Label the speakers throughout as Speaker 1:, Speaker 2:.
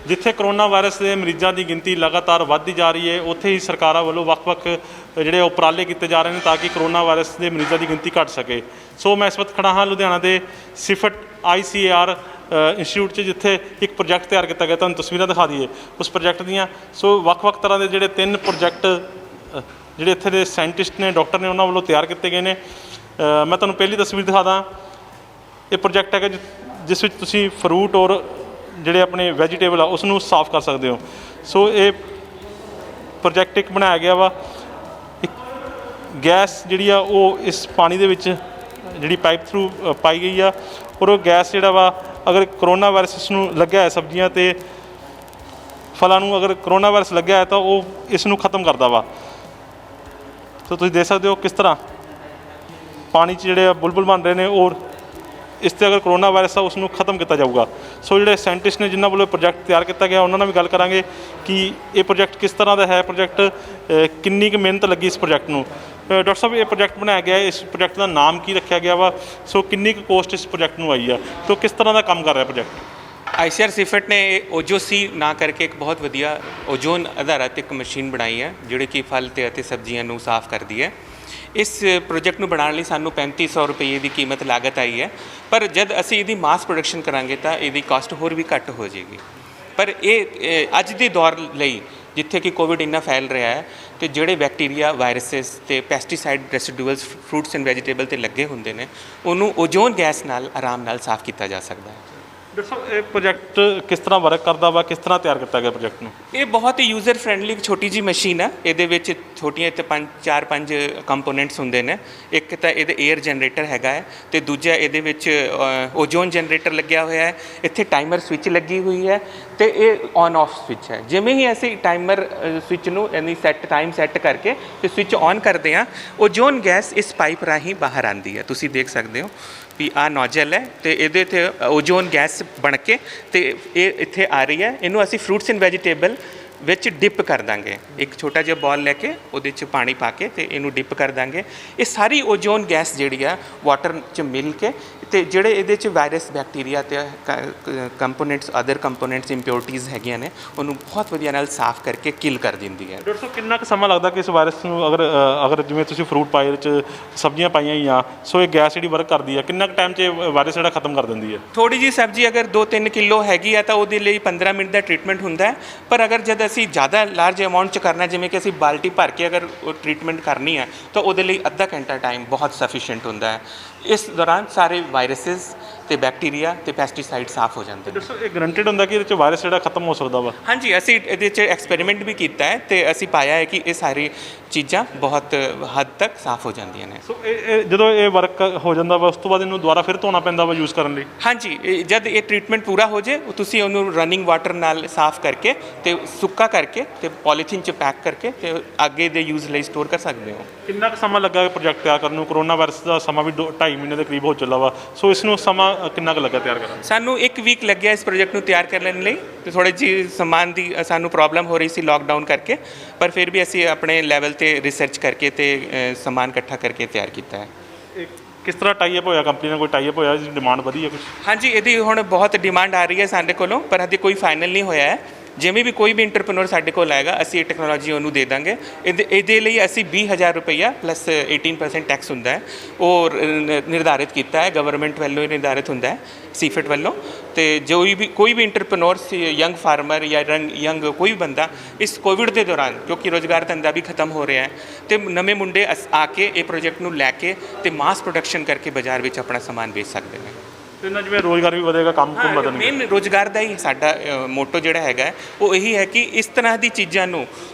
Speaker 1: ਜਿੱਥੇ corona virus ਦੇ ਮਰੀਜ਼ਾਂ ਦੀ ਗਿਣਤੀ ਲਗਾਤਾਰ ਵੱਧਦੀ ਜਾ ਰਹੀ ਹੈ, ਉੱਥੇ ਹੀ ਸਰਕਾਰਾਂ ਵੱਲੋਂ ਵੱਖ-ਵੱਖ ਜਿਹੜੇ ਉਪਰਾਲੇ ਕੀਤੇ ਜਾ ਰਹੇ ਨੇ ਤਾਂ ਕਿ ਕਰੋਨਾ ਵਾਇਰਸ ਦੇ ਮਰੀਜ਼ਾਂ ਦੀ ਗਿਣਤੀ ਘੱਟ ਸਕੇ। ਸੋ ਮੈਂ ਇਸ ਵਕਤ ਖੜਾ ਹਾਂ ਲੁਧਿਆਣਾ ਦੇ ਸਿਫਟ ICAR ਇੰਸਟੀਚਿਊਟ 'ਚ, ਜਿੱਥੇ ਇੱਕ ਪ੍ਰੋਜੈਕਟ ਤਿਆਰ ਕੀਤਾ ਗਿਆ। ਤੁਹਾਨੂੰ ਤਸਵੀਰਾਂ ਦਿਖਾ ਦਈਏ ਉਸ ਪ੍ਰੋਜੈਕਟ ਦੀਆਂ। ਸੋ ਵੱਖ-ਵੱਖ ਤਰ੍ਹਾਂ ਦੇ ਜਿਹੜੇ 3 ਪ੍ਰੋਜੈਕਟ ਜਿਹੜੇ ਇੱਥੇ ਦੇ ਸਾਇੰਟਿਸਟ ਨੇ, ਡਾਕਟਰ ਨੇ, ਉਹਨਾਂ ਵੱਲੋਂ ਤਿਆਰ ਕੀਤੇ ਗਏ ਨੇ। ਮੈਂ ਤੁਹਾਨੂੰ ਪਹਿਲੀ ਤਸਵੀਰ ਦਿਖਾ ਦਾਂ। ਇਹ ਪ੍ਰੋਜੈਕਟ ਹੈਗਾ ਜਿਸ ਵਿੱਚ ਤੁਸੀਂ ਫਰੂਟ ਔਰ ਜਿਹੜੇ ਆਪਣੇ ਵੈਜੀਟੇਬਲ ਆ ਉਸ ਨੂੰ ਸਾਫ਼ ਕਰ ਸਕਦੇ ਹੋ। ਸੋ ਇਹ ਪ੍ਰੋਜੈਕਟ ਇੱਕ ਬਣਾਇਆ ਗਿਆ ਵਾ। ਇੱਕ ਗੈਸ ਜਿਹੜੀ ਆ ਉਹ ਇਸ ਪਾਣੀ ਦੇ ਵਿੱਚ ਜਿਹੜੀ ਪਾਈਪ ਥਰੂ ਪਾਈ ਗਈ ਆ, ਔਰ ਉਹ ਗੈਸ ਜਿਹੜਾ ਵਾ ਅਗਰ ਕਰੋਨਾ ਵਾਇਰਸ ਇਸ ਨੂੰ ਲੱਗਿਆ ਹੈ, ਸਬਜ਼ੀਆਂ ਅਤੇ ਫਲਾਂ ਨੂੰ ਅਗਰ ਕਰੋਨਾ ਵਾਇਰਸ ਲੱਗਿਆ ਹੈ ਤਾਂ ਉਹ ਇਸ ਨੂੰ ਖਤਮ ਕਰਦਾ ਵਾ। ਸੋ ਤੁਸੀਂ ਦੇਖ ਸਕਦੇ ਹੋ ਕਿਸ ਤਰ੍ਹਾਂ ਪਾਣੀ 'ਚ ਜਿਹੜੇ ਆ ਬੁਲਬੁਲ ਬਣ ਰਹੇ ਨੇ, ਔਰ ਇਸ 'ਤੇ ਅਗਰ ਕਰੋਨਾ ਵਾਇਰਸ ਆ ਉਸ ਨੂੰ ਖਤਮ ਕੀਤਾ ਜਾਊਗਾ। ਸੋ ਜਿਹੜੇ ਸਾਇੰਟਿਸਟ ਨੇ ਜਿਨ੍ਹਾਂ ਵੱਲੋਂ ਪ੍ਰੋਜੈਕਟ ਤਿਆਰ ਕੀਤਾ ਗਿਆ, ਉਹਨਾਂ ਨਾਲ ਵੀ ਗੱਲ ਕਰਾਂਗੇ ਕਿ ਇਹ ਪ੍ਰੋਜੈਕਟ ਕਿਸ ਤਰ੍ਹਾਂ ਦਾ ਹੈ, ਪ੍ਰੋਜੈਕਟ ਕਿੰਨੀ ਕੁ ਮਿਹਨਤ ਲੱਗੀ ਇਸ ਪ੍ਰੋਜੈਕਟ ਨੂੰ। ਡਾਕਟਰ ਸਾਹਿਬ, ਇਹ ਪ੍ਰੋਜੈਕਟ ਬਣਾਇਆ ਗਿਆ, ਇਸ ਪ੍ਰੋਜੈਕਟ ਦਾ ਨਾਮ ਕੀ ਰੱਖਿਆ ਗਿਆ ਵਾ? ਸੋ ਕਿੰਨੀ ਕੁ ਕੋਸਟ ਇਸ ਪ੍ਰੋਜੈਕਟ ਨੂੰ ਆਈ ਆ, ਤੋ ਕਿਸ ਤਰ੍ਹਾਂ ਦਾ ਕੰਮ ਕਰ ਰਿਹਾ ਪ੍ਰੋਜੈਕਟ?
Speaker 2: ICAR ਸਿਫਟ ਨੇ OJOC ਨਾਂ ਕਰਕੇ ਇੱਕ ਬਹੁਤ ਵਧੀਆ ਓਜ਼ੋਨ ਆਧਾਰਿਤ ਇੱਕ ਮਸ਼ੀਨ ਬਣਾਈ ਹੈ, ਜਿਹੜੀ ਕਿ ਫਲ ਅਤੇ ਸਬਜ਼ੀਆਂ ਨੂੰ ਸਾਫ਼ ਕਰਦੀ ਹੈ। ਇਸ ਪ੍ਰੋਜੈਕਟ ਨੂੰ ਬਣਾਉਣ ਲਈ ਸਾਨੂੰ 3500 ਰੁਪਏ ਦੀ ਕੀਮਤ ਲਾਗਤ ਆਈ ਹੈ, ਪਰ ਜਦ ਅਸੀਂ ਇਹਦੀ ਮਾਸ ਪ੍ਰੋਡਕਸ਼ਨ ਕਰਾਂਗੇ ਤਾਂ ਇਹਦੀ ਕਾਸਟ ਹੋਰ ਵੀ ਘੱਟ ਹੋ ਜਾਏਗੀ। ਪਰ ਇਹ ਅੱਜ ਦੇ ਦੌਰ ਲਈ, ਜਿੱਥੇ ਕਿ ਕੋਵਿਡ ਇੰਨਾ ਫੈਲ ਰਿਹਾ ਹੈ, ਅਤੇ ਜਿਹੜੇ ਬੈਕਟੀਰੀਆ, ਵਾਇਰਸਿਸ ਅਤੇ ਪੈਸਟੀਸਾਈਡ ਰੈਸੀਡੂਅਲਸ ਫਰੂਟਸ ਐਂਡ ਵੈਜੀਟੇਬਲ 'ਤੇ ਲੱਗੇ ਹੁੰਦੇ ਨੇ, ਉਹਨੂੰ ਓਜ਼ੋਨ ਗੈਸ ਨਾਲ ਆਰਾਮ ਨਾਲ ਸਾਫ਼ ਕੀਤਾ ਜਾ ਸਕਦਾ ਹੈ।
Speaker 1: ਡਾਕਟਰ ਸਾਹਿਬ, ਇਹ ਪ੍ਰੋਜੈਕਟ ਕਿਸ ਤਰ੍ਹਾਂ ਵਰਕ ਕਰਦਾ ਵਾ, ਕਿਸ ਤਰ੍ਹਾਂ ਤਿਆਰ ਕੀਤਾ ਗਿਆ ਪ੍ਰੋਜੈਕਟ ਨੂੰ?
Speaker 2: ਇਹ ਬਹੁਤ ਹੀ ਯੂਜ਼ਰ ਫਰੈਂਡਲੀ ਇੱਕ ਛੋਟੀ ਜਿਹੀ ਮਸ਼ੀਨ ਆ। ਇਹਦੇ ਵਿੱਚ ਛੋਟੀਆਂ ਤੇ 4-5 ਕੰਪੋਨੈਂਟਸ ਹੁੰਦੇ ਨੇ। ਇੱਕ ਤਾਂ ਇਹਦੇ 에ਅਰ ਜਨਰੇਟਰ ਹੈਗਾ ਹੈ, ਅਤੇ ਦੂਜਾ ਇਹਦੇ ਵਿੱਚ ਓਜ਼ੋਨ ਜਨਰੇਟਰ ਲੱਗਿਆ ਹੋਇਆ ਹੈ। ਇੱਥੇ ਟਾਈਮਰ ਸਵਿੱਚ ਲੱਗੀ ਹੋਈ ਹੈ, ਅਤੇ ਇਹ ਔਨ ਆਫ ਸਵਿੱਚ ਹੈ। ਜਿਵੇਂ ਹੀ ਅਸੀਂ ਟਾਈਮਰ ਸਵਿੱਚ ਨੂੰ ਯਾਨੀ ਟਾਈਮ ਸੈੱਟ ਕਰਕੇ ਅਤੇ ਸਵਿੱਚ ਔਨ ਕਰਦੇ ਹਾਂ, ਓਜ਼ੋਨ ਗੈਸ ਇਸ ਪਾਈਪ ਰਾਹੀਂ ਬਾਹਰ ਆਉਂਦੀ ਹੈ। ਤੁਸੀਂ ਦੇਖ ਸਕਦੇ ਹੋ ਵੀ ਆਹ ਨੋਜ਼ਲ ਹੈ, ਅਤੇ ਇਹਦੇ 'ਤੇ ਓਜ਼ੋਨ ਗੈਸ ਬਣ ਕੇ ਅਤੇ ਇਹ ਇੱਥੇ ਆ ਰਹੀ ਹੈ। ਇਹਨੂੰ ਅਸੀਂ ਫਰੂਟਸ ਐਂਡ ਵੈਜੀਟੇਬਲ ਵਿੱਚ ਡਿਪ ਕਰ ਦਾਂਗੇ। ਇੱਕ ਛੋਟਾ ਜਿਹਾ ਬॉल ਲੈ ਕੇ ਉਹਦੇ 'ਚ ਪਾਣੀ ਪਾ ਕੇ ਅਤੇ ਇਹਨੂੰ ਡਿਪ ਕਰ ਦਾਂਗੇ। ਇਹ ਸਾਰੀ ਓਜ਼ੋਨ ਗੈਸ ਜਿਹੜੀ ਆ ਵਾਟਰ 'ਚ ਮਿਲ ਕੇ, ਅਤੇ ਜਿਹੜੇ ਇਹਦੇ 'ਚ ਵਾਇਰਸ, ਬੈਕਟੀਰੀਆ ਅਤੇ ਕੰਪੋਨੈਂਟਸ, ਅਦਰ ਕੰਪੋਨੈਂਟਸ, ਇੰਪਿਓਰਟੀਜ਼ ਹੈਗੀਆਂ ਨੇ, ਉਹਨੂੰ ਬਹੁਤ ਵਧੀਆ ਨਾਲ ਸਾਫ਼ ਕਰਕੇ ਕਿਲ ਕਰ ਦਿੰਦੀ ਹੈ।
Speaker 1: ਡਾਕਟਰ ਸਾਹਿਬ, ਕਿੰਨਾ ਕੁ ਸਮਾਂ ਲੱਗਦਾ ਕਿ ਇਸ ਵਾਇਰਸ ਨੂੰ ਅਗਰ ਜਿਵੇਂ ਤੁਸੀਂ ਫਰੂਟ ਪਾਏ, ਇਹਦੇ 'ਚ ਸਬਜ਼ੀਆਂ ਪਾਈਆਂ ਹੀ ਆ, ਸੋ ਇਹ ਗੈਸ ਜਿਹੜੀ ਵਰਕ ਕਰਦੀ ਹੈ, ਕਿੰਨਾ ਕੁ ਟਾਈਮ 'ਚ ਵਾਇਰਸ ਜਿਹੜਾ ਖਤਮ ਕਰ ਦਿੰਦੀ ਹੈ?
Speaker 2: ਥੋੜ੍ਹੀ ਜਿਹੀ ਸਬਜ਼ੀ ਅਗਰ 2-3 ਕਿਲੋ ਹੈਗੀ ਆ ਤਾਂ ਉਹਦੇ ਲਈ 15 ਮਿੰਟ ਦਾ ਟਰੀਟਮੈਂਟ ਹੁੰਦਾ ਹੈ। ਪਰ ਅਗਰ ਜਦ ਅਸੀਂ ਜ਼ਿਆਦਾ ਲਾਰਜ ਅਮਾਊਂਟ 'ਚ ਕਰਨਾ, ਜਿਵੇਂ ਕਿ ਅਸੀਂ ਬਾਲਟੀ ਭਰ ਕੇ ਅਗਰ ਉਹ ਟਰੀਟਮੈਂਟ ਕਰਨੀ ਹੈ, ਤਾਂ ਉਹਦੇ ਲਈ ਅੱਧਾ ਘੰਟਾ ਟਾਈਮ ਬਹੁਤ ਸਫੀਸ਼ੀਐਂਟ ਹੁੰਦਾ ਹੈ। ਇਸ ਦੌਰਾਨ ਸਾਰੇ ਵਾਇਰਸਿਸ ਅਤੇ ਬੈਕਟੀਰੀਆ ਅਤੇ ਪੈਸਟੀਸਾਈਡ ਸਾਫ਼ ਹੋ ਜਾਂਦੇ ਨੇ।
Speaker 1: ਇਹ ਗਰੰਟਿਡ ਹੁੰਦਾ ਕਿ ਇਹਦੇ 'ਚ ਵਾਇਰਸ ਜਿਹੜਾ ਖਤਮ ਹੋ ਸਕਦਾ ਵਾ?
Speaker 2: ਹਾਂਜੀ, ਅਸੀਂ ਇਹਦੇ 'ਚ ਐਕਸਪੈਰੀਮੈਂਟ ਵੀ ਕੀਤਾ ਹੈ, ਅਤੇ ਅਸੀਂ ਪਾਇਆ ਹੈ ਕਿ ਇਹ ਸਾਰੀ ਚੀਜ਼ਾਂ ਬਹੁਤ ਹੱਦ ਤੱਕ ਸਾਫ਼ ਹੋ ਜਾਂਦੀਆਂ ਨੇ।
Speaker 1: ਸੋ ਇਹ ਜਦੋਂ ਇਹ ਵਰਕ ਹੋ ਜਾਂਦਾ ਵਾ, ਉਸ ਤੋਂ ਬਾਅਦ ਇਹਨੂੰ ਦੁਬਾਰਾ ਫਿਰ ਧੋਣਾ ਪੈਂਦਾ ਵਾ ਯੂਜ਼ ਕਰਨ ਲਈ?
Speaker 2: ਹਾਂਜੀ, ਜਦ ਇਹ ਟਰੀਟਮੈਂਟ ਪੂਰਾ ਹੋ ਜਾਏ, ਤੁਸੀਂ ਉਹਨੂੰ ਰਨਿੰਗ ਵਾਟਰ ਨਾਲ ਸਾਫ਼ ਕਰਕੇ ਅਤੇ ਸੁੱਕਾ ਕਰਕੇ ਅਤੇ ਪੋਲੀਥੀਨ 'ਚ ਪੈਕ ਕਰਕੇ ਅਤੇ ਅੱਗੇ ਦੇ ਯੂਜ਼ ਲਈ ਸਟੋਰ ਕਰ ਸਕਦੇ ਹੋ।
Speaker 1: ਕਿੰਨਾ ਕੁ ਸਮਾਂ ਲੱਗਾ ਪ੍ਰੋਜੈਕਟ ਤਿਆਰ ਕਰਨ ਨੂੰ? ਕਰੋਨਾ ਵਾਇਰਸ ਦਾ ਸਮਾਂ ਵੀ 2-2.5 ਮਹੀਨੇ ਦੇ ਕਰੀਬ ਹੋ ਚੱਲਾ ਵਾ। ਸੋ ਇਸ ਨੂੰ ਸਮਾਂ ਕਿੰਨਾ ਕੁ ਲੱਗਾ ਤਿਆਰ ਕਰਨ?
Speaker 2: ਸਾਨੂੰ 1 ਵੀਕ ਲੱਗਿਆ ਇਸ ਪ੍ਰੋਜੈਕਟ ਨੂੰ ਤਿਆਰ ਕਰਨ ਲਈ, ਅਤੇ ਥੋੜ੍ਹੀ ਜਿਹੀ ਸਮਾਨ ਦੀ ਸਾਨੂੰ ਪ੍ਰੋਬਲਮ ਹੋ ਰਹੀ ਸੀ ਲੋਕਡਾਊਨ ਕਰਕੇ, ਪਰ ਫਿਰ ਵੀ ਅਸੀਂ ਆਪਣੇ ਲੈਵਲ 'ਤੇ ਰਿਸਰਚ ਕਰਕੇ ਅਤੇ ਸਮਾਨ ਇਕੱਠਾ ਕਰਕੇ ਤਿਆਰ ਕੀਤਾ ਹੈ।
Speaker 1: ਕਿਸ ਤਰ੍ਹਾਂ ਟਾਈ ਅਪ ਹੋਇਆ ਕੰਪਨੀ ਨਾਲ? ਕੋਈ ਟਾਈ ਅਪ ਹੋਇਆ, ਇਸ ਦੀ ਡਿਮਾਂਡ ਵਧੀ ਹੈ ਕੁਛ?
Speaker 2: ਹਾਂਜੀ, ਇਹਦੀ ਹੁਣ ਬਹੁਤ ਡਿਮਾਂਡ ਆ ਰਹੀ ਹੈ ਸਾਡੇ ਕੋਲੋਂ, ਪਰ ਹਜੇ ਕੋਈ ਫਾਈਨਲ ਨਹੀਂ ਹੋਇਆ ਹੈ। ਜਿਵੇਂ ਵੀ ਕੋਈ ਵੀ ਇੰਟਰਪ੍ਰੀਨਰ ਸਾਡੇ ਕੋਲ ਆਏਗਾ, ਅਸੀਂ ਇਹ ਟੈਕਨੋਲੋਜੀ ਉਹਨੂੰ ਦੇ ਦਾਂਗੇ। ਇਹਦੇ ਲਈ ਅਸੀਂ 20,000 ਰੁਪਈਆ ਪਲੱਸ 18% ਟੈਕਸ ਹੁੰਦਾ ਹੈ, ਉਹ ਨਿਰਧਾਰਿਤ ਕੀਤਾ ਹੈ, ਗਵਰਨਮੈਂਟ ਵੱਲੋਂ ਹੀ ਨਿਰਧਾਰਿਤ ਹੁੰਦਾ ਹੈ, ਸੀਫਿਟ ਵੱਲੋਂ। ਅਤੇ ਜੋ ਵੀ ਕੋਈ ਵੀ ਇੰਟਰਪ੍ਰੀਨਰ, ਯੰਗ ਫਾਰਮਰ ਜਾਂ ਯੰਗ ਕੋਈ ਵੀ ਬੰਦਾ ਇਸ ਕੋਵਿਡ ਦੇ ਦੌਰਾਨ, ਕਿਉਂਕਿ ਰੁਜ਼ਗਾਰ ਧੰਦਾ ਵੀ ਖਤਮ ਹੋ ਰਿਹਾ ਹੈ, ਅਤੇ ਨਵੇਂ ਮੁੰਡੇ ਆ ਕੇ ਇਹ ਪ੍ਰੋਜੈਕਟ ਨੂੰ ਲੈ ਕੇ ਅਤੇ ਮਾਸ ਪ੍ਰੋਡਕਸ਼ਨ ਕਰਕੇ ਬਾਜ਼ਾਰ ਵਿੱਚ ਆਪਣਾ ਸਮਾਨ ਵੇਚ ਸਕਦੇ ਨੇ।
Speaker 1: ਅਤੇ ਇਹਨਾਂ ਜਿਵੇਂ ਰੋਜ਼ਗਾਰ ਵੀ ਵਧੇਗਾ, ਕੰਮ ਵਧਣਗੇ।
Speaker 2: ਮੇਨ ਰੁਜ਼ਗਾਰ ਦਾ ਹੀ ਸਾਡਾ ਮੋਟੋ ਜਿਹੜਾ ਹੈਗਾ ਉਹ ਇਹੀ ਹੈ ਕਿ ਇਸ ਤਰ੍ਹਾਂ ਦੀ ਚੀਜ਼ਾਂ ਨੂੰ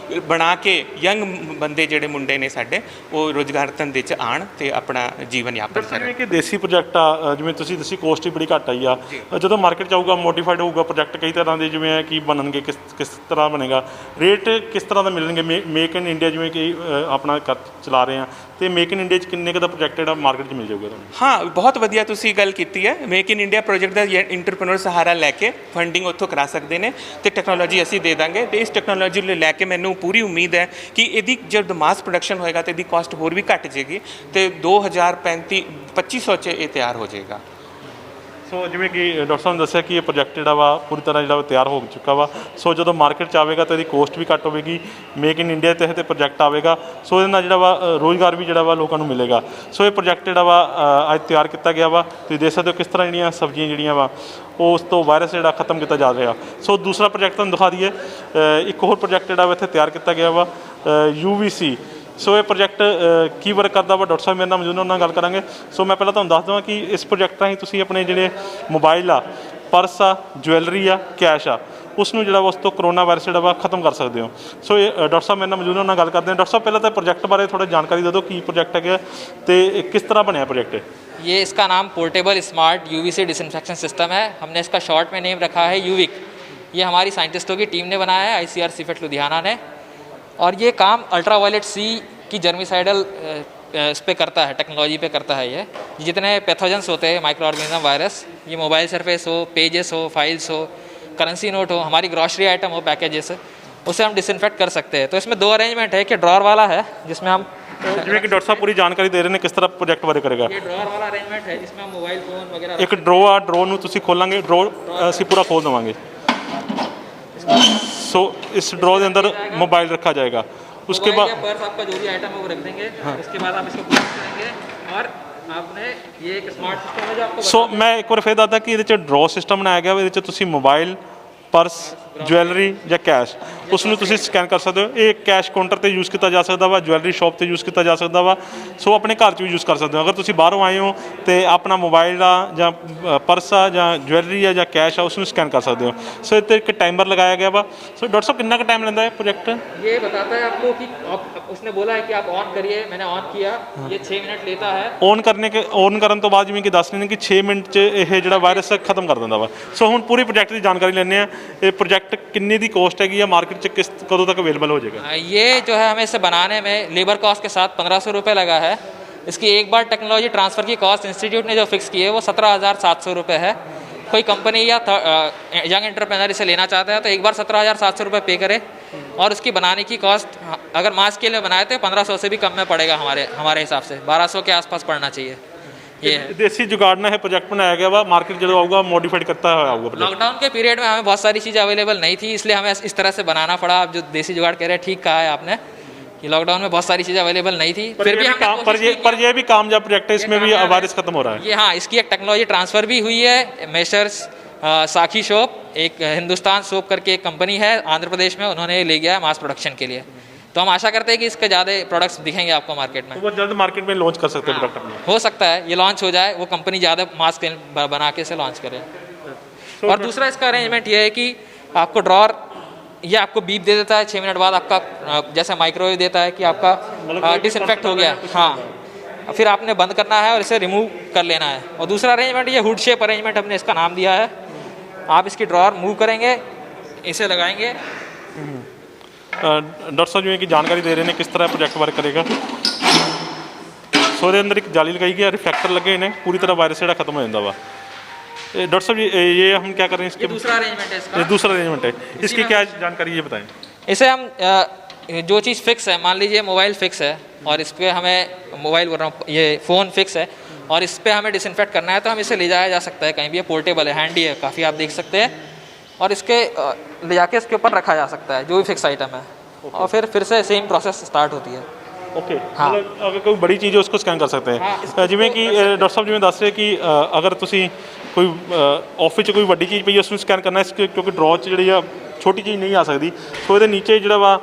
Speaker 2: ਬਣਾ ਕੇ ਯੰਗ ਬੰਦੇ ਜਿਹੜੇ ਮੁੰਡੇ ਨੇ ਸਾਡੇ, ਉਹ ਰੁਜ਼ਗਾਰ ਧੰਦੇ 'ਚ ਆਉਣ ਅਤੇ ਆਪਣਾ ਜੀਵਨ ਯਾਪਨ ਕਰਨ।
Speaker 1: ਜਿਵੇਂ ਕਿ ਦੇਸੀ ਪ੍ਰੋਜੈਕਟ ਆ, ਜਿਵੇਂ ਤੁਸੀਂ ਦੱਸੀ ਕੋਸਟ ਹੀ ਬੜੀ ਘੱਟ ਆਈ ਆ, ਜਦੋਂ ਮਾਰਕੀਟ 'ਚ ਆਊਗਾ, ਮੋਡੀਫਾਈਡ ਹੋਊਗਾ ਪ੍ਰੋਜੈਕਟ ਕਈ ਤਰ੍ਹਾਂ ਦੇ, ਜਿਵੇਂ ਕੀ ਬਣਨਗੇ, ਕਿਸ ਤਰ੍ਹਾਂ ਬਣੇਗਾ, ਰੇਟ ਕਿਸ ਤਰ੍ਹਾਂ ਦਾ ਮਿਲਣਗੇ? ਮੇਕ ਇਨ ਇੰਡੀਆ ਜਿਵੇਂ ਕਿ ਆਪਣਾ ਚਲਾ ਰਹੇ ਆ, ਅਤੇ ਮੇਕ ਇਨ ਇੰਡੀਆ 'ਚ ਕਿੰਨੇ ਕੁ ਦਾ ਪ੍ਰੋਜੈਕਟ ਜਿਹੜਾ ਮਾਰਕੀਟ 'ਚ ਮਿਲ ਜਾਊਗਾ ਤੁਹਾਨੂੰ?
Speaker 2: ਹਾਂ, ਬਹੁਤ ਵਧੀਆ ਤੁਸੀਂ ਗੱਲ ਕੀਤੀ ਹੈ। ਮੇਕ ਇਨ ਇੰਡੀਆ ਪ੍ਰੋਜੈਕਟ ਦਾ ਇੰਟਰਪ੍ਰੀਨਰ ਸਹਾਰਾ ਲੈ ਕੇ ਫੰਡਿੰਗ ਉੱਥੋਂ ਕਰਾ ਸਕਦੇ ਨੇ, ਅਤੇ ਟੈਕਨੋਲੋਜੀ ਅਸੀਂ ਦੇ ਦਾਂਗੇ। ਅਤੇ ਇਸ ਟੈਕਨੋਲੋਜੀ ਨੂੰ ਲੈ ਕੇ ਮੈਨੂੰ ਪੂਰੀ ਉਮੀਦ ਹੈ ਕਿ ਇਹਦੀ ਜਦ ਮਾਸ ਪ੍ਰੋਡਕਸ਼ਨ ਹੋਏਗਾ ਤਾਂ ਇਹਦੀ ਕਾਸਟ ਹੋਰ ਵੀ ਘੱਟ ਜਾਏਗੀ, ਅਤੇ 2035-2500 'ਚ ਇਹ ਤਿਆਰ ਹੋ ਜਾਏਗਾ।
Speaker 1: ਸੋ ਜਿਵੇਂ ਕਿ ਡਾਕਟਰ ਸਾਹਿਬ ਨੇ ਦੱਸਿਆ ਕਿ ਇਹ ਪ੍ਰੋਜੈਕਟ ਜਿਹੜਾ ਵਾ ਪੂਰੀ ਤਰ੍ਹਾਂ ਜਿਹੜਾ ਵਾ ਤਿਆਰ ਹੋ ਚੁੱਕਾ ਵਾ। ਸੋ ਜਦੋਂ ਮਾਰਕੀਟ 'ਚ ਆਵੇਗਾ ਤਾਂ ਇਹਦੀ ਕੋਸਟ ਵੀ ਘੱਟ ਹੋਵੇਗੀ, ਮੇਕ ਇਨ ਇੰਡੀਆ ਤਹਿਤ ਇਹ ਪ੍ਰੋਜੈਕਟ ਆਵੇਗਾ। ਸੋ ਇਹਦੇ ਨਾਲ ਜਿਹੜਾ ਵਾ ਰੋਜ਼ਗਾਰ ਵੀ ਜਿਹੜਾ ਵਾ ਲੋਕਾਂ ਨੂੰ ਮਿਲੇਗਾ। ਸੋ ਇਹ ਪ੍ਰੋਜੈਕਟ ਜਿਹੜਾ ਵਾ ਅੱਜ ਤਿਆਰ ਕੀਤਾ ਗਿਆ ਵਾ। ਤੁਸੀਂ ਦੇਖ ਸਕਦੇ ਹੋ ਕਿਸ ਤਰ੍ਹਾਂ ਜਿਹੜੀਆਂ ਸਬਜ਼ੀਆਂ ਜਿਹੜੀਆਂ ਵਾ ਉਹ ਉਸ ਤੋਂ ਵਾਇਰਸ ਜਿਹੜਾ ਖਤਮ ਕੀਤਾ ਜਾ ਰਿਹਾ। ਸੋ ਦੂਸਰਾ ਪ੍ਰੋਜੈਕਟ ਤੁਹਾਨੂੰ ਦਿਖਾ ਦਈਏ, ਇੱਕ ਹੋਰ ਪ੍ਰੋਜੈਕਟ ਜਿਹੜਾ ਵਾ ਇੱਥੇ ਤਿਆਰ ਕੀਤਾ ਗਿਆ ਵਾ UVC। ਸੋ ਇਹ ਪ੍ਰੋਜੈਕਟ ਕੀ ਵਰਕ ਕਰਦਾ ਵਾ, ਡਾਕਟਰ ਸਾਹਿਬ ਮੇਰੇ ਨਾਲ ਮੌਜੂਦ ਨੇ, ਉਹਨਾਂ ਨਾਲ ਗੱਲ ਕਰਾਂਗੇ। ਸੋ ਮੈਂ ਪਹਿਲਾਂ ਤੁਹਾਨੂੰ ਦੱਸ ਦੇਵਾਂ ਕਿ ਇਸ ਪ੍ਰੋਜੈਕਟ ਰਾਹੀਂ ਤੁਸੀਂ ਆਪਣੇ ਜਿਹੜੇ ਮੋਬਾਈਲ ਆ, ਪਰਸ ਆ, ਜੁਐਲਰੀ ਆ, ਕੈਸ਼ ਆ, ਉਸ ਨੂੰ ਜਿਹੜਾ ਵਾ ਉਸ ਤੋਂ ਕਰੋਨਾ ਵਾਇਰਸ ਜਿਹੜਾ ਵਾ ਖਤਮ ਕਰ ਸਕਦੇ ਹੋ। ਸੋ ਇਹ ਡਾਕਟਰ ਸਾਹਿਬ ਮੇਰੇ ਨਾਲ ਮੌਜੂਦ ਨੇ, ਉਹਨਾਂ ਨਾਲ ਗੱਲ ਕਰਦੇ ਹਾਂ। ਡਾਕਟਰ ਸਾਹਿਬ ਪਹਿਲਾਂ ਤਾਂ ਪ੍ਰੋਜੈਕਟ ਬਾਰੇ ਥੋੜ੍ਹਾ ਜਾਣਕਾਰੀ ਦੇ ਦਿਓ, ਕੀ ਪ੍ਰੋਜੈਕਟ ਹੈਗਾ ਅਤੇ ਕਿਸ ਤਰ੍ਹਾਂ ਬਣਿਆ ਪ੍ਰੋਜੈਕਟ?
Speaker 3: ये इसका नाम portable smart UVC disinfection system है। हमने इसका शॉर्ट में नेम रखा है यूविक। ये हमारी साइंटिस्टों की टीम ने बनाया है, ICR सीफेट लुधियाना ने। और ये काम अल्ट्रावायलेट C की जर्मिसाइडल इस पे करता है, टेक्नोलॉजी पे करता है। ये जितने पैथोजेंस होते हैं, माइक्रो ऑर्गेनिज्म, वायरस, ये मोबाइल सरफेस हो, पेजेस हो, फाइल्स हो, करेंसी नोट हो, हमारी ग्रॉसरी आइटम हो, पैकेजेस, उसे हम डिसइंफेक्ट कर सकते हैं। तो इसमें दो अरेंजमेंट है कि ड्रॉर वाला है जिसमें हम
Speaker 1: ਜਿਵੇਂ ਕਿ ਡਾਕਟਰ ਸਾਹਿਬ ਪੂਰੀ ਜਾਣਕਾਰੀ ਦੇ ਰਹੇ ਨੇ ਕਿਸ ਤਰ੍ਹਾਂ ਪ੍ਰੋਜੈਕਟ ਬਾਰੇ ਕਰੇਗਾ।
Speaker 3: ये ड्रॉर वाला अरेंजमेंट है जिसमें हम मोबाइल फ़ोन वगैरह
Speaker 1: ਇੱਕ ਡਰੋ ਆ, ਡਰੋ ਨੂੰ ਤੁਸੀਂ ਖੋਲਾਂਗੇ, ਡਰੋ ਅਸੀਂ ਪੂਰਾ ਖੋਲ ਦੇਵਾਂਗੇ। सो इस ड्रॉ के अंदर मोबाइल रखा जाएगा। उसके बाद
Speaker 3: पर्स आपका जो भी आइटम है वो रख देंगे। उसके बाद आप इसको क्लोज करेंगे और आपने ये एक स्मार्ट सिस्टम है जो आपको
Speaker 1: सो मैं एक बार फिर दसदा कि ये ड्रॉ सिस्टम बनाया गया, ये तुसी मोबाइल, पर्स, ज्वैलरी या कैश उसनों तुसी स्कैन कर सकते हो। ये कैश काउंटर पर यूज़ किया जा सकता वा, ज्वैलरी शॉप पर यूज़ किया जा सकता वा। सो अपने घर भी यूज़ कर सकते हो। अगर तुसी बाहरों आए हो तो अपना मोबाइल आ या पर्स आ या ज्वैलरी आ या कैश आ उसनों स्कैन कर सकते हो। सो इतने एक टाइमर लगाया गया वा। सो डॉक्टर साहब कितना का टाइम लेता है प्रोजेक्ट?
Speaker 3: ये बताता है आपको कि उसने बोला है कि आप ऑन करिए, मैंने ऑन किया, ये 6 मिनट लेता है।
Speaker 1: ऑन करने तो बाद जिवें कि दस रहे हैं कि 6 मिनट च यह जो वायरस खत्म कर देंदा वा। सो हुण पूरी प्रोजेक्ट की जानकारी लेने ये प्रोजेक्ट किन्नी दी कॉस्ट हैगी या मार्केट च किस कदों तक अवेलेबल हो जाएगा?
Speaker 3: ये जो है हमें इसे बनाने में लेबर कॉस्ट के साथ 1500 रुपये लगा है। इसकी एक बार टेक्नोलॉजी ट्रांसफ़र की कॉस्ट इंस्टीट्यूट ने जो फिक्स की है वो 17,700 रुपये है। कोई कंपनी या यंग एंटरप्रेनर इसे लेना चाहता है तो एक बार 17,700 रुपये पे करे और उसकी बनाने की कॉस्ट अगर मास के लिए बनाए तो 1500 से भी कम में पड़ेगा। हमारे हिसाब से 1200 के आसपास पड़ना चाहिए। ये
Speaker 1: देसी जुगाड़ ना है प्रोजेक्ट बनाया गया वा, मार्केट जो आऊगा मॉडिफाइड करता है आऊगा।
Speaker 3: लॉकडाउन के पीरियड में हमें बहुत सारी चीज़ें अवेलेबल नहीं थी, इसलिए हमें इस तरह से बनाना पड़ा। आप जो देसी जुगाड़ कह रहे हैं ठीक कहा है आपने कि लॉकडाउन में बहुत सारी चीज़ें अवेलेबल नहीं थी, फिर भी
Speaker 1: पर ये भी कामयाब प्रोजेक्ट है, इसमें भी वायरस खत्म हो रहा है।
Speaker 3: ये हाँ, इसकी एक टेक्नोलॉजी ट्रांसफ़र भी हुई है। मेसर्स साखी सोप, एक हिंदुस्तान सोप करके एक कंपनी है आंध्र प्रदेश में, उन्होंने ले गया है मास प्रोडक्शन के लिए। तो हम आशा करते हैं कि इसके ज़्यादा प्रोडक्ट्स दिखेंगे आपको मार्केट में।
Speaker 1: तो बहुत जल्द मार्केट में लॉन्च कर सकते हैं प्रोडक्ट अपना।
Speaker 3: हो सकता है ये लॉन्च हो जाए, वो कंपनी ज़्यादा मास बना के इसे लॉन्च करे। और दूसरा इसका अरेंजमेंट ये है कि आपको ड्रॉर ये आपको बीप दे देता है 6 मिनट बाद, आपका जैसे माइक्रोवेव देता है कि आपका डिसइंफेक्ट हो गया। हाँ, फिर आपने बंद करना है और इसे रिमूव कर लेना है। और दूसरा अरेंजमेंट ये हुड शेप अरेंजमेंट हमने इसका नाम दिया है। आप इसकी ड्रॉर मूव करेंगे, इसे लगाएंगे।
Speaker 1: डॉक्टर साहब जिवें कि जानकारी दे रहे हैं किस तरह प्रोजेक्ट वर्क करेगा। सो ये अंदर एक जाली लगाई गई, रिफ्लेक्टर लगे ने, पूरी तरह वायरस जो खत्म हो जाता वा। डॉक्टर साहब ये हम क्या कर रहे हैं इसके?
Speaker 3: दूसरा अरेंजमेंट है इसका।
Speaker 1: दूसरा अरेंजमेंट है, इसकी क्या जानकारी ये बताएं।
Speaker 3: इसे हम जो चीज़ फिक्स है, मान लीजिए मोबाइल फिक्स है और इस पर हमें मोबाइल बोल रहा हूँ, ये फ़ोन फिक्स है और इस पर हमें डिसइंफेक्ट करना है तो हम इसे ले जाया जा सकता है कहीं भी। ये पोर्टेबल है, हैंडी है काफ़ी, आप देख सकते हैं। और इसके ले जाके इसके ऊपर रखा जा सकता है जो भी फिक्स आइटम है। और फिर से सेम प्रोसेस स्टार्ट होती है।
Speaker 1: ओके हाँ। अगर कोई बड़ी चीज़ है उसको स्कैन कर सकते हैं। हाँ, जिमें कि डॉक्टर साहब जिमें दस रहे कि अगर तुसी कोई ऑफिस कोई वड्डी चीज़ पई उसको स्कैन करना है, क्योंकि ड्रॉ च जी छोटी चीज़ नहीं आ सकती। सो ये नीचे जो वा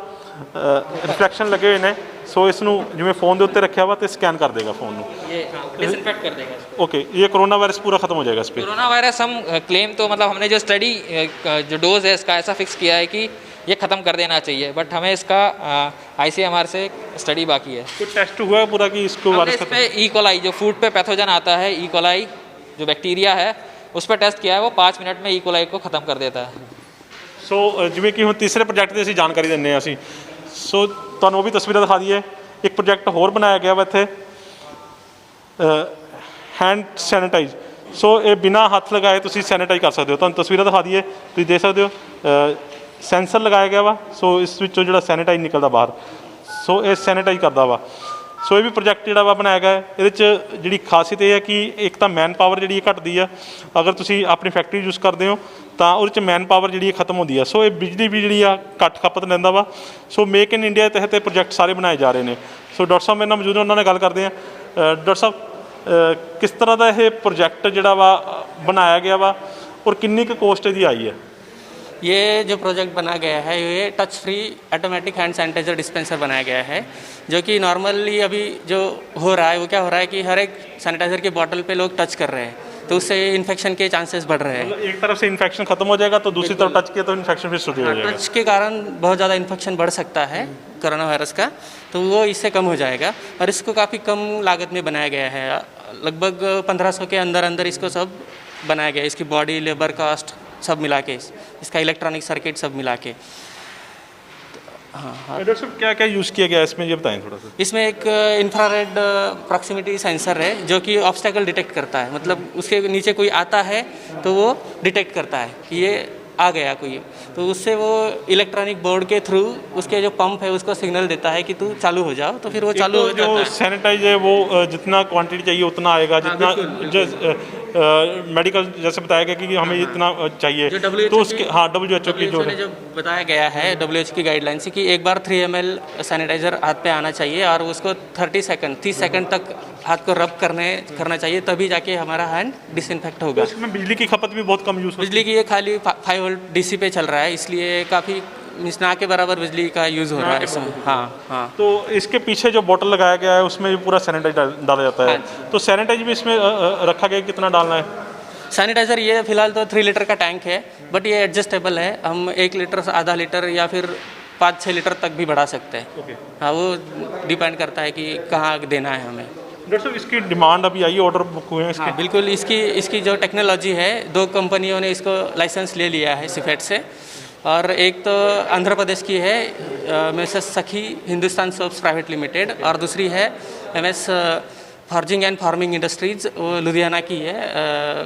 Speaker 1: रिफ्लैक्शन लगे हुए हैं, सो इसनों जिमें फोन के उत्ते रखा वा तो स्कैन कर देगा फोन को,
Speaker 3: ये डिसइंफेक्ट कर देगा।
Speaker 1: ओके, ये कोरोना वायरस पूरा खत्म हो जाएगा इस पर।
Speaker 3: कोरोना वायरस हम क्लेम तो मतलब हमने जो स्टडी जो डोज है इसका ऐसा फिक्स किया है कि ये ख़त्म कर देना चाहिए, बट हमें इसका ICMR से स्टडी बाकी है।
Speaker 1: कोई टेस्ट हुआ है पूरा कि इसको वायरस
Speaker 3: इसमें ई कोलाई जो फूड पे पैथोजन आता है, ई कोलाई जो बैक्टीरिया है उस पर टेस्ट किया है, वो 5 मिनट में ई कोलाई को ख़त्म कर देता है।
Speaker 1: सो जिमें कि हम तीसरे प्रोजेक्ट की असीं जानकारी दिंदे असीं। सो तुहानूं वो भी तस्वीरें दिखा दईए। एक प्रोजेक्ट होर बनाया गया वा इत्थे हैंड सैनिटाइज। सो ये बिना हथ लगाए तुसीं सैनिटाइज कर सकते हो। तुहानूं तस्वीरें दिखा दईए, तुसीं देख सकते हो सेंसर लगाया गया वा। सो इस विचों जिहड़ा सैनिटाइज निकलदा बाहर, सो ये सैनिटाइज करदा वा। ਸੋ ਇਹ ਵੀ ਪ੍ਰੋਜੈਕਟ ਜਿਹੜਾ ਵਾ ਬਣਾਇਆ ਗਿਆ ਇਹਦੇ 'ਚ ਜਿਹੜੀ ਖਾਸੀਅਤ ਇਹ ਹੈ ਕਿ ਇੱਕ ਤਾਂ ਮੈਨ ਪਾਵਰ ਜਿਹੜੀ ਘਟਦੀ ਆ, ਅਗਰ ਤੁਸੀਂ ਆਪਣੀ ਫੈਕਟਰੀ ਯੂਜ਼ ਕਰਦੇ ਹੋ ਤਾਂ ਉਹਦੇ 'ਚ ਮੈਨ ਪਾਵਰ ਜਿਹੜੀ ਖਤਮ ਹੁੰਦੀ ਆ। ਸੋ ਇਹ ਬਿਜਲੀ ਵੀ ਜਿਹੜੀ ਆ ਘੱਟ ਖਪਤ ਲੈਂਦਾ ਵਾ। ਸੋ ਮੇਕ ਇਨ ਇੰਡੀਆ ਤਹਿਤ ਇਹ ਪ੍ਰੋਜੈਕਟ ਸਾਰੇ ਬਣਾਏ ਜਾ ਰਹੇ ਨੇ। ਸੋ ਡਾਕਟਰ ਸਾਹਿਬ ਮੇਰੇ ਨਾਲ ਮੌਜੂਦ ਨੇ, ਉਹਨਾਂ ਨਾਲ ਗੱਲ ਕਰਦੇ ਆ। ਡਾਕਟਰ ਸਾਹਿਬ ਕਿਸ ਤਰ੍ਹਾਂ ਦਾ ਇਹ ਪ੍ਰੋਜੈਕਟ ਜਿਹੜਾ ਵਾ ਬਣਾਇਆ ਗਿਆ ਵਾ ਔਰ ਕਿੰਨੀ ਕੁ ਕੋਸਟ ਇਹਦੀ ਆਈ ਹੈ?
Speaker 4: ये जो प्रोजेक्ट बना गया है ये touch free automatic hand sanitiser dispenser बनाया गया है, जो कि नॉर्मली अभी जो हो रहा है वो क्या हो रहा है कि हर एक सैनिटाइजर की बॉटल पे लोग टच कर रहे हैं, तो उससे इन्फेक्शन के चांसेस बढ़ रहे हैं।
Speaker 1: एक तरफ से इन्फेक्शन खत्म हो जाएगा तो दूसरी तरफ टच किया तो इन्फेक्शन फिर शुरू हो जाएगा।
Speaker 4: टच के कारण बहुत ज़्यादा इन्फेक्शन बढ़ सकता है कोरोना वायरस का, तो वो इससे कम हो जाएगा। और इसको काफ़ी कम लागत में बनाया गया है, लगभग 1500 के अंदर अंदर इसको सब बनाया गया है। इसकी बॉडी, लेबर कॉस्ट सब मिला के, इसका इलेक्ट्रॉनिक सर्किट सब मिला के। हाँ हाँ,
Speaker 1: डॉक्टर साहब क्या क्या यूज़ किया गया है इसमें, ये बताएं थोड़ा सा।
Speaker 4: इसमें एक इंफ्रारेड प्रॉक्सिमिटी सेंसर है जो कि ऑब्स्टेकल डिटेक्ट करता है, मतलब उसके नीचे कोई आता है तो वो डिटेक्ट करता है कि ये आ गया कोई, तो उससे वो इलेक्ट्रॉनिक बोर्ड के थ्रू उसके जो पंप है उसको सिग्नल देता है कि तू चालू हो जाओ, तो फिर वो चालू हो
Speaker 1: जो
Speaker 4: जाता है।
Speaker 1: सैनिटाइज है वो जितना क्वांटिटी चाहिए उतना आएगा, जितना मेडिकल जैसे बताया गया कि हमें इतना चाहिए,
Speaker 4: जो WHO
Speaker 1: तो उसके हाँ WHO की जो
Speaker 4: WHO ने जो बताया गया है WHO की गाइडलाइन से कि एक बार 3 ml सैनिटाइजर हाथ पे आना चाहिए और उसको 30 सेकंड तक हाथ को रब करना चाहिए, तभी जाके हमारा हैंड डिसइंफेक्ट होगा।
Speaker 1: इसमें बिजली की खपत भी बहुत कम यूज़ होती है।
Speaker 4: बिजली की ये खाली 5 वोल्ट DC पे चल रहा है, इसलिए काफ़ी ना के बराबर बिजली का यूज़ हो रहा है इसमें। हाँ हाँ,
Speaker 1: तो इसके पीछे जो बोतल लगाया गया है उसमें भी पूरा सैनिटाइज डाला जाता है, तो सैनिटाइज भी इसमें रखा गया कितना डालना है?
Speaker 4: सैनिटाइज़र ये फिलहाल तो 3 लीटर का टैंक है, बट ये एडजस्टेबल है, हम 1 लीटर से आधा लीटर या फिर 5-6 लीटर तक भी बढ़ा सकते हैं।
Speaker 1: ओके
Speaker 4: हाँ, वो डिपेंड करता है कि कहाँ देना है हमें।
Speaker 1: डॉक्टर साहब इसकी डिमांड अभी आई है, ऑर्डर बुक हुए हैं इसके?
Speaker 4: हाँ बिल्कुल, इसकी जो टेक्नोलॉजी है 2 कंपनियों ने इसको लाइसेंस ले लिया है सिफेट से, और एक तो आंध्र प्रदेश की है मिसेस सखी हिंदुस्तान सोप्स प्राइवेट लिमिटेड, और दूसरी है MS forging and farming industries, वो लुधियाना की है।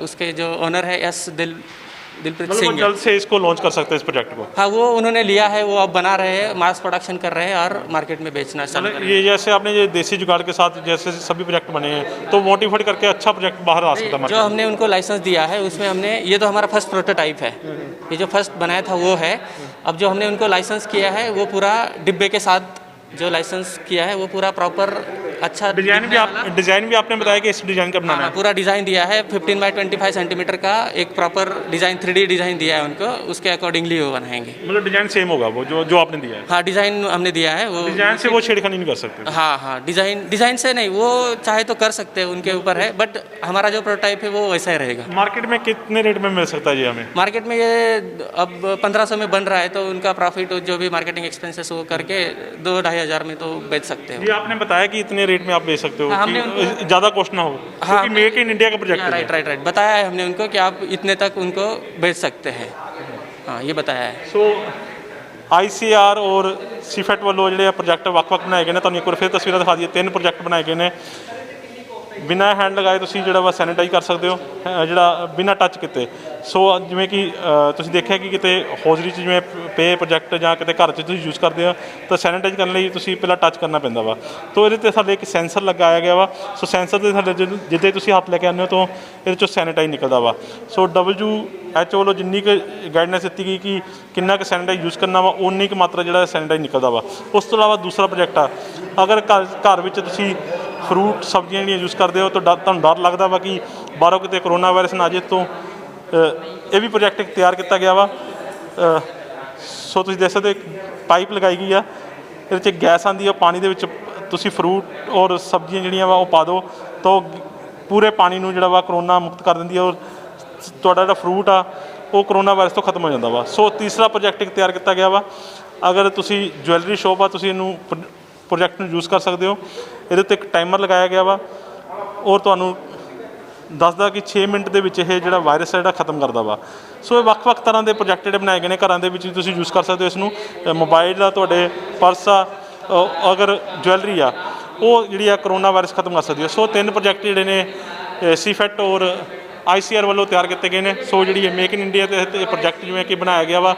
Speaker 4: उसके जो ओनर है दिलप्रीत
Speaker 1: मतलब वो
Speaker 4: सिंह।
Speaker 1: जल्द से इसको लॉन्च कर सकते हैं इस प्रोजेक्ट को?
Speaker 4: हाँ, वो उन्होंने लिया है, वो अब बना रहे हैं, मास प्रोडक्शन कर रहे हैं और मार्केट में बेचना चालू कर
Speaker 1: मतलब
Speaker 4: रहे हैं।
Speaker 1: ये जैसे आपने ये देसी जुगाड़ के साथ जैसे सभी प्रोजेक्ट बने हैं तो मोटिवेट करके अच्छा प्रोजेक्ट बाहर आ सकता है
Speaker 4: जो
Speaker 1: market में।
Speaker 4: हमने उनको लाइसेंस दिया है उसमें हमने, ये तो हमारा फर्स्ट प्रोटोटाइप है, ये जो फर्स्ट बनाया था वो है। अब जो हमने उनको लाइसेंस किया है वो पूरा डिब्बे के साथ जो लाइसेंस किया है वो पूरा प्रॉपर अच्छा
Speaker 1: डिजाइन भी आपने बताया कि इस डिजाइन का बनाना
Speaker 4: हाँ,
Speaker 1: है?
Speaker 4: पूरा डिज़ाइन दिया है 15 बाई 25 सेंटीमीटर का एक प्रॉपर डिज़ाइन 3D डिज़ाइन दिया है उनको, उसके अकॉर्डिंगली वो बनाएंगे।
Speaker 1: मतलब डिजाइन सेम होगा वो जो आपने दिया है?
Speaker 4: हाँ, डिज़ाइन हमने दिया है वो।
Speaker 1: डिजाइन से वो छेड़खानी नहीं कर सकते?
Speaker 4: हाँ हाँ, डिज़ाइन से नहीं, वो चाहे तो कर सकते हैं, उनके ऊपर है, बट हमारा जो प्रोटोटाइप है वो वैसा ही रहेगा।
Speaker 1: मार्केट में कितने रेट में मिल सकता है ये हमें?
Speaker 4: मार्केट में ये अब 1500 में बन रहा है, तो उनका प्रॉफिट जो भी मार्केटिंग एक्सपेंसेस वो करके 2-2.5 हज़ार में तो बेच सकते हो।
Speaker 1: ये आपने बताया कि इतने रेट में आप बेच सकते हो,
Speaker 4: हाँ, हमने
Speaker 1: कि ज़्यादा कॉस्ट ना हो, क्योंकि मेक इन इंडिया का प्रोजेक्ट है।
Speaker 4: राइट बताया है हमने उनको कि आप इतने तक उनको बेच सकते हैं। हाँ, ये बताया है।
Speaker 1: ਸੋ ICR ਔਰ ਸੀਫੈਟ ਵੱਲੋਂ ਜਿਹੜੇ ਪ੍ਰੋਜੈਕਟ ਵੱਖ-ਵੱਖ ਬਣਾਏ ਗਏ ਨੇ, ਤੁਹਾਨੂੰ ਇੱਕ ਵਾਰ ਫਿਰ ਤਸਵੀਰਾਂ ਦਿਖਾ ਦਈਏ। 3 ਪ੍ਰੋਜੈਕਟ ਬਣਾਏ ਗਏ ਨੇ, ਬਿਨਾਂ ਹੈਂਡ ਲਗਾਏ ਤੁਸੀਂ ਜਿਹੜਾ ਵਾ ਸੈਨੀਟਾਈਜ਼ ਕਰ ਸਕਦੇ ਹੋ, ਜਿਹੜਾ ਬਿਨਾਂ ਟੱਚ ਕੀਤੇ। ਸੋ ਜਿਵੇਂ ਕਿ ਤੁਸੀਂ ਦੇਖਿਆ ਕਿ ਕਿਤੇ ਹੌਜ਼ਰੀ 'ਚ ਜਿਵੇਂ ਪੇ ਪ੍ਰੋਜੈਕਟ ਜਾਂ ਕਿਤੇ ਘਰ 'ਚ ਤੁਸੀਂ ਯੂਜ਼ ਕਰਦੇ ਹੋ ਤਾਂ ਸੈਨੀਟਾਈਜ਼ ਕਰਨ ਲਈ ਤੁਸੀਂ ਪਹਿਲਾਂ ਟੱਚ ਕਰਨਾ ਪੈਂਦਾ ਵਾ। ਤੋ ਇਹਦੇ 'ਤੇ ਸਾਡੇ ਇੱਕ ਸੈਂਸਰ ਲਗਾਇਆ ਗਿਆ ਵਾ। ਸੋ ਸੈਂਸਰ ਦੇ ਸਾਡੇ ਜਿੱਦਾਂ ਤੁਸੀਂ ਹੱਥ ਲੈ ਕੇ ਆਉਂਦੇ ਹੋ ਤਾਂ ਇਹਦੇ 'ਚੋਂ ਸੈਨੀਟਾਈਜ਼ ਨਿਕਲਦਾ ਵਾ। ਸੋ WHO ਵੱਲੋਂ ਜਿੰਨੀ ਕੁ ਗਾਈਡਨੈਂਸ ਦਿੱਤੀ ਗਈ ਕਿ ਕਿੰਨਾ ਕੁ ਸੈਨੀਟਾਈਜ਼ ਯੂਜ਼ ਕਰਨਾ ਵਾ, ਉਨੀ ਕੁ ਮਾਤਰਾ ਜਿਹੜਾ ਸੈਨੀਟਾਈਜ਼ ਨਿਕਲਦਾ ਵਾ। ਉਸ ਤੋਂ ਇਲਾਵਾ ਦੂਸਰਾ ਪ੍ਰੋਜੈਕਟ ਆ, ਅਗਰ ਘਰ ਵਿੱਚ ਤੁਸੀਂ ਫਰੂਟ ਸਬਜ਼ੀਆਂ ਜਿਹੜੀਆਂ ਯੂਜ਼ ਕਰਦੇ ਹੋ ਤਾਂ ਤੁਹਾਨੂੰ ਡਰ ਲੱਗਦਾ ਵਾ ਕਿ ਬਾਹਰੋਂ ਕਿਤੇ ਕਰੋਨਾ ਵਾਇਰਸ ਨਾ ਆ ਜੇ, ਤੋਂ ਇਹ ਵੀ ਪ੍ਰੋਜੈਕਟ ਤਿਆਰ ਕੀਤਾ ਗਿਆ ਵਾ। ਸੋ ਤੁਸੀਂ ਦੇਖ ਸਕਦੇ ਪਾਈਪ ਲਗਾਈ ਗਈ ਆ, ਇਹਦੇ 'ਚ ਗੈਸ ਆਉਂਦੀ ਆ, ਪਾਣੀ ਦੇ ਵਿੱਚ ਤੁਸੀਂ ਫਰੂਟ ਔਰ ਸਬਜ਼ੀਆਂ ਜਿਹੜੀਆਂ ਵਾ ਉਹ ਪਾ ਦਿਓ ਤਾਂ ਪੂਰੇ ਪਾਣੀ ਨੂੰ ਜਿਹੜਾ ਵਾ ਕਰੋਨਾ ਮੁਕਤ ਕਰ ਦਿੰਦੀ ਆ, ਔਰ ਤੁਹਾਡਾ ਜਿਹੜਾ ਫਰੂਟ ਆ ਉਹ ਕਰੋਨਾ ਵਾਇਰਸ ਤੋਂ ਖਤਮ ਹੋ ਜਾਂਦਾ ਵਾ। ਸੋ ਤੀਸਰਾ ਪ੍ਰੋਜੈਕਟ ਇੱਕ ਤਿਆਰ ਕੀਤਾ ਗਿਆ ਵਾ, ਅਗਰ ਤੁਸੀਂ ਜਵੈਲਰੀ ਸ਼ੋਪ ਆ ਤੁਸੀਂ ਇਹਨੂੰ ਪ੍ਰੋਜੈਕਟ ਨੂੰ ਯੂਜ਼ ਕਰ ਸਕਦੇ ਹੋ। ਇਹਦੇ ਉੱਤੇ ਇੱਕ ਟਾਈਮਰ ਲਗਾਇਆ ਗਿਆ ਵਾ ਔਰ ਤੁਹਾਨੂੰ ਦੱਸਦਾ ਕਿ 6 ਮਿੰਟ ਦੇ ਵਿੱਚ ਇਹ ਜਿਹੜਾ ਵਾਇਰਸ ਹੈ ਜਿਹੜਾ ਖਤਮ ਕਰਦਾ ਵਾ। ਸੋ ਇਹ ਵੱਖ-ਵੱਖ ਤਰ੍ਹਾਂ ਦੇ ਪ੍ਰੋਜੈਕਟ ਜਿਹੜੇ ਬਣਾਏ ਗਏ ਨੇ, ਘਰਾਂ ਦੇ ਵਿੱਚ ਵੀ ਤੁਸੀਂ ਯੂਜ਼ ਕਰ ਸਕਦੇ ਹੋ ਇਸ ਨੂੰ। ਮੋਬਾਈਲ ਆ, ਤੁਹਾਡੇ ਪਰਸ ਆ, ਅਗਰ ਜਵੈਲਰੀ ਆ, ਉਹ ਜਿਹੜੀ ਆ ਕਰੋਨਾ ਵਾਇਰਸ ਖਤਮ ਕਰ ਸਕਦੀ ਹੈ। ਸੋ 3 ਪ੍ਰੋਜੈਕਟ ਜਿਹੜੇ ਨੇ ਸੀਫੈਟ ਔਰ ICR ਵੱਲੋਂ ਤਿਆਰ ਕੀਤੇ ਗਏ ਨੇ। ਸੋ ਜਿਹੜੀ ਮੇਕ ਇਨ ਇੰਡੀਆ ਦੇ ਤਹਿਤ ਇਹ ਪ੍ਰੋਜੈਕਟ ਜਿਵੇਂ ਕਿ ਬਣਾਇਆ ਗਿਆ ਵਾ,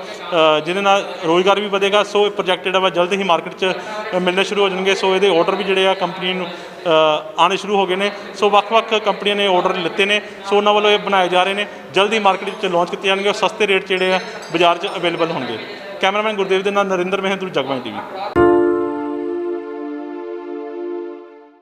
Speaker 1: ਜਿਹਦੇ ਨਾਲ ਰੋਜ਼ਗਾਰ ਵੀ ਵਧੇਗਾ। ਸੋ ਇਹ ਪ੍ਰੋਜੈਕਟ ਜਿਹੜਾ ਵਾ ਜਲਦ ਹੀ ਮਾਰਕੀਟ 'ਚ ਮਿਲਣੇ ਸ਼ੁਰੂ ਹੋ ਜਾਣਗੇ। ਸੋ ਇਹਦੇ ਆਰਡਰ ਵੀ ਜਿਹੜੇ ਆ ਕੰਪਨੀ ਨੂੰ ਆਉਣੇ ਸ਼ੁਰੂ ਹੋ ਗਏ ਨੇ। ਸੋ ਵੱਖ-ਵੱਖ ਕੰਪਨੀਆਂ ਨੇ ਆਰਡਰ ਲਿੱਤੇ ਨੇ। ਸੋ ਉਹਨਾਂ ਵੱਲੋਂ ਇਹ ਬਣਾਏ ਜਾ ਰਹੇ ਨੇ, ਜਲਦੀ ਮਾਰਕੀਟ ਵਿੱਚ ਲਾਂਚ ਕੀਤੇ ਜਾਣਗੇ ਔਰ ਸਸਤੇ ਰੇਟ ਜਿਹੜੇ ਆ ਬਾਜ਼ਾਰ 'ਚ ਅਵੇਲੇਬਲ ਹੋਣਗੇ। ਕੈਮਰਾਮੈਨ ਗੁਰਦੇਵ ਦੇ ਨਾਲ ਨਰਿੰਦਰ ਮਹਿੰਦਰੂ, ਜਗਬਾਣੀ TV।